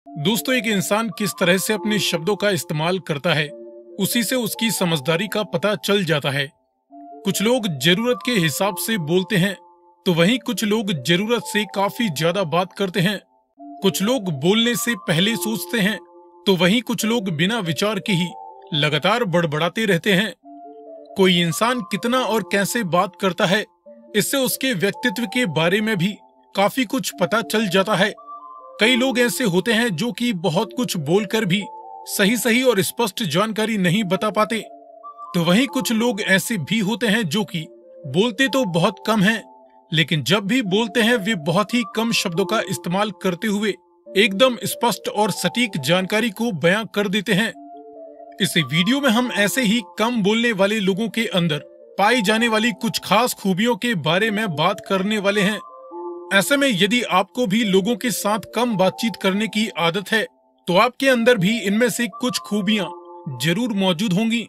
दोस्तों, एक इंसान किस तरह से अपने शब्दों का इस्तेमाल करता है, उसी से उसकी समझदारी का पता चल जाता है। कुछ लोग जरूरत के हिसाब से बोलते हैं, तो वहीं कुछ लोग जरूरत से काफी ज्यादा बात करते हैं। कुछ लोग बोलने से पहले सोचते हैं, तो वहीं कुछ लोग बिना विचार के ही लगातार बड़बड़ाते रहते हैं। कोई इंसान कितना और कैसे बात करता है, इससे उसके व्यक्तित्व के बारे में भी काफी कुछ पता चल जाता है। कई लोग ऐसे होते हैं जो कि बहुत कुछ बोलकर भी सही और स्पष्ट जानकारी नहीं बता पाते, तो वहीं कुछ लोग ऐसे भी होते हैं जो कि बोलते तो बहुत कम हैं, लेकिन जब भी बोलते हैं वे बहुत ही कम शब्दों का इस्तेमाल करते हुए एकदम स्पष्ट और सटीक जानकारी को बयां कर देते हैं। इस वीडियो में हम ऐसे ही कम बोलने वाले लोगों के अंदर पाई जाने वाली कुछ खास खूबियों के बारे में बात करने वाले हैं। ऐसे में यदि आपको भी लोगों के साथ कम बातचीत करने की आदत है, तो आपके अंदर भी इनमें से कुछ खूबियां जरूर मौजूद होंगी।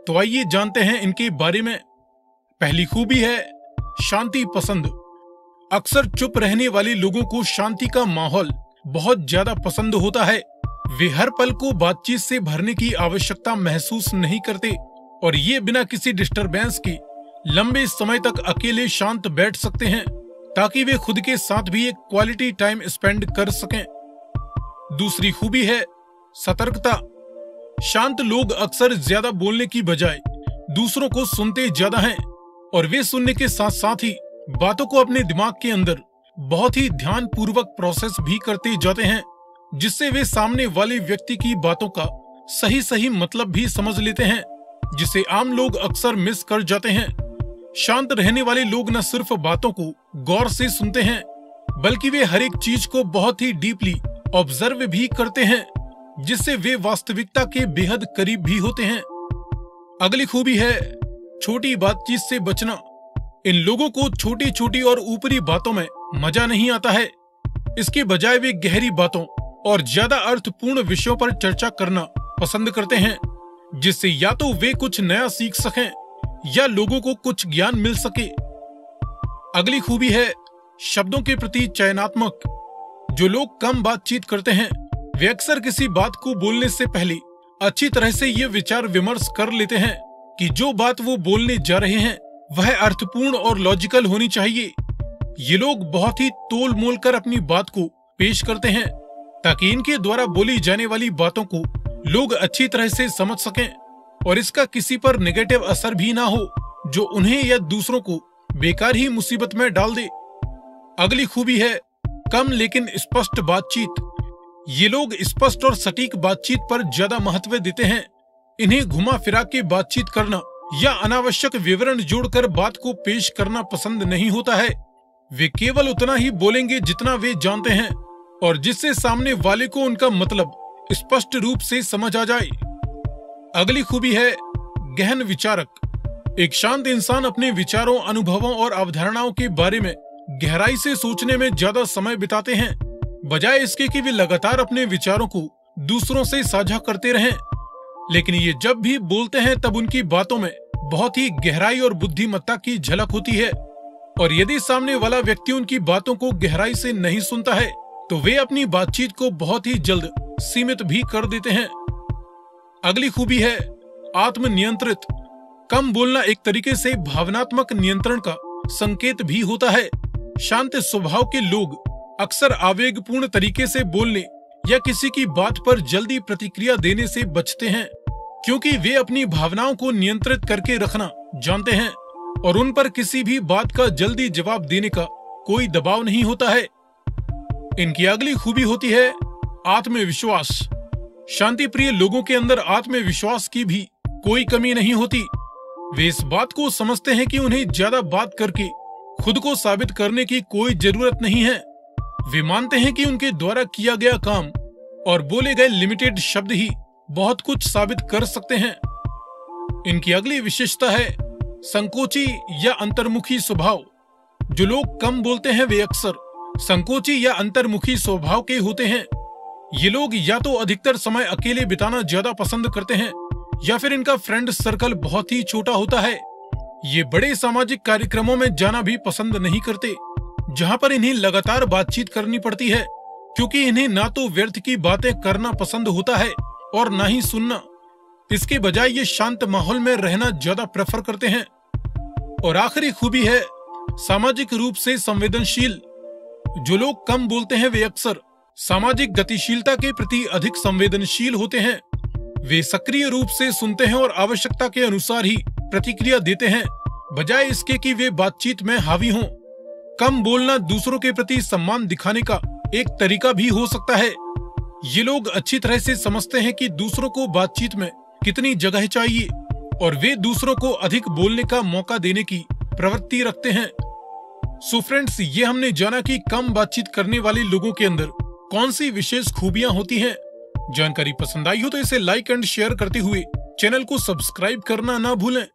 तो आइए जानते हैं इनके बारे में। पहली खूबी है शांति पसंद। अक्सर चुप रहने वाले लोगों को शांति का माहौल बहुत ज्यादा पसंद होता है। वे हर पल को बातचीत से भरने की आवश्यकता महसूस नहीं करते और ये बिना किसी डिस्टरबेंस के लंबे समय तक अकेले शांत बैठ सकते हैं, ताकि वे खुद के साथ भी एक क्वालिटी टाइम स्पेंड कर सकें। दूसरी खूबी है सतर्कता। शांत लोग अक्सर ज्यादा बोलने की बजाय दूसरों को सुनते ज्यादा हैं और वे सुनने के साथ साथ ही बातों को अपने दिमाग के अंदर बहुत ही ध्यानपूर्वक प्रोसेस भी करते जाते हैं, जिससे वे सामने वाले व्यक्ति की बातों का सही मतलब भी समझ लेते हैं, जिसे आम लोग अक्सर मिस कर जाते हैं। शांत रहने वाले लोग न सिर्फ बातों को गौर से सुनते हैं, बल्कि वे हर एक चीज को बहुत ही डीपली ऑब्जर्व भी करते हैं, जिससे वे वास्तविकता के बेहद करीब भी होते हैं। अगली खूबी है छोटी बातचीत से बचना। इन लोगों को छोटी छोटी और ऊपरी बातों में मजा नहीं आता है। इसके बजाय वे गहरी बातों और ज्यादा अर्थपूर्ण विषयों पर चर्चा करना पसंद करते हैं, जिससे या तो वे कुछ नया सीख सकें या लोगों को कुछ ज्ञान मिल सके। अगली खूबी है शब्दों के प्रति चयनात्मक। जो लोग कम बातचीत करते हैं, वे अक्सर किसी बात को बोलने से पहले अच्छी तरह से ये विचार विमर्श कर लेते हैं कि जो बात वो बोलने जा रहे हैं वह अर्थपूर्ण और लॉजिकल होनी चाहिए। ये लोग बहुत ही तोल मोल कर अपनी बात को पेश करते हैं, ताकि इनके द्वारा बोली जाने वाली बातों को लोग अच्छी तरह से समझ सकें और इसका किसी पर नेगेटिव असर भी ना हो, जो उन्हें या दूसरों को बेकार ही मुसीबत में डाल दे। अगली खूबी है कम लेकिन स्पष्ट बातचीत। ये लोग स्पष्ट और सटीक बातचीत पर ज्यादा महत्व देते हैं। इन्हें घुमा फिरा के बातचीत करना या अनावश्यक विवरण जोड़कर बात को पेश करना पसंद नहीं होता है। वे केवल उतना ही बोलेंगे जितना वे जानते हैं और जिससे सामने वाले को उनका मतलब स्पष्ट रूप से समझ आ जाए। अगली खूबी है गहन विचारक। एक शांत इंसान अपने विचारों, अनुभवों और अवधारणाओं के बारे में गहराई से सोचने में ज्यादा समय बिताते हैं, बजाय इसके कि वे लगातार अपने विचारों को दूसरों से साझा करते रहें। लेकिन ये जब भी बोलते हैं तब उनकी बातों में बहुत ही गहराई और बुद्धिमत्ता की झलक होती है, और यदि सामने वाला व्यक्ति उनकी बातों को गहराई से नहीं सुनता है, तो वे अपनी बातचीत को बहुत ही जल्द सीमित भी कर देते हैं। अगली खूबी है आत्मनियंत्रित। कम बोलना एक तरीके से भावनात्मक नियंत्रण का संकेत भी होता है। शांत स्वभाव के लोग अक्सर आवेगपूर्ण तरीके से बोलने या किसी की बात पर जल्दी प्रतिक्रिया देने से बचते हैं, क्योंकि वे अपनी भावनाओं को नियंत्रित करके रखना जानते हैं और उन पर किसी भी बात का जल्दी जवाब देने का कोई दबाव नहीं होता है। इनकी अगली खूबी होती है आत्मविश्वास। शांति प्रिय लोगों के अंदर आत्मविश्वास की भी कोई कमी नहीं होती। वे इस बात को समझते हैं कि उन्हें ज्यादा बात करके खुद को साबित करने की कोई जरूरत नहीं है। वे मानते हैं कि उनके द्वारा किया गया काम और बोले गए लिमिटेड शब्द ही बहुत कुछ साबित कर सकते हैं। इनकी अगली विशेषता है संकोची या अंतर्मुखी स्वभाव। जो लोग कम बोलते हैं वे अक्सर संकोची या अंतर्मुखी स्वभाव के होते हैं। ये लोग या तो अधिकतर समय अकेले बिताना ज्यादा पसंद करते हैं, या फिर इनका फ्रेंड सर्कल बहुत ही छोटा होता है। ये बड़े सामाजिक कार्यक्रमों में जाना भी पसंद नहीं करते, जहां पर इन्हें लगातार बातचीत करनी पड़ती है, क्योंकि इन्हें ना तो व्यर्थ की बातें करना पसंद होता है और ना ही सुनना। इसके बजाय ये शांत माहौल में रहना ज्यादा प्रेफर करते हैं। और आखिरी खूबी है सामाजिक रूप से संवेदनशील। जो लोग कम बोलते हैं वे अक्सर सामाजिक गतिशीलता के प्रति अधिक संवेदनशील होते हैं। वे सक्रिय रूप से सुनते हैं और आवश्यकता के अनुसार ही प्रतिक्रिया देते हैं, बजाय इसके कि वे बातचीत में हावी हों। कम बोलना दूसरों के प्रति सम्मान दिखाने का एक तरीका भी हो सकता है। ये लोग अच्छी तरह से समझते हैं कि दूसरों को बातचीत में कितनी जगह चाहिए और वे दूसरों को अधिक बोलने का मौका देने की प्रवृत्ति रखते हैं। सो फ्रेंड्स, ये हमने जाना कि कम बातचीत करने वाले लोगों के अंदर कौन सी विशेष खूबियां होती हैं। जानकारी पसंद आई हो तो इसे लाइक एंड शेयर करते हुए चैनल को सब्सक्राइब करना ना भूलें।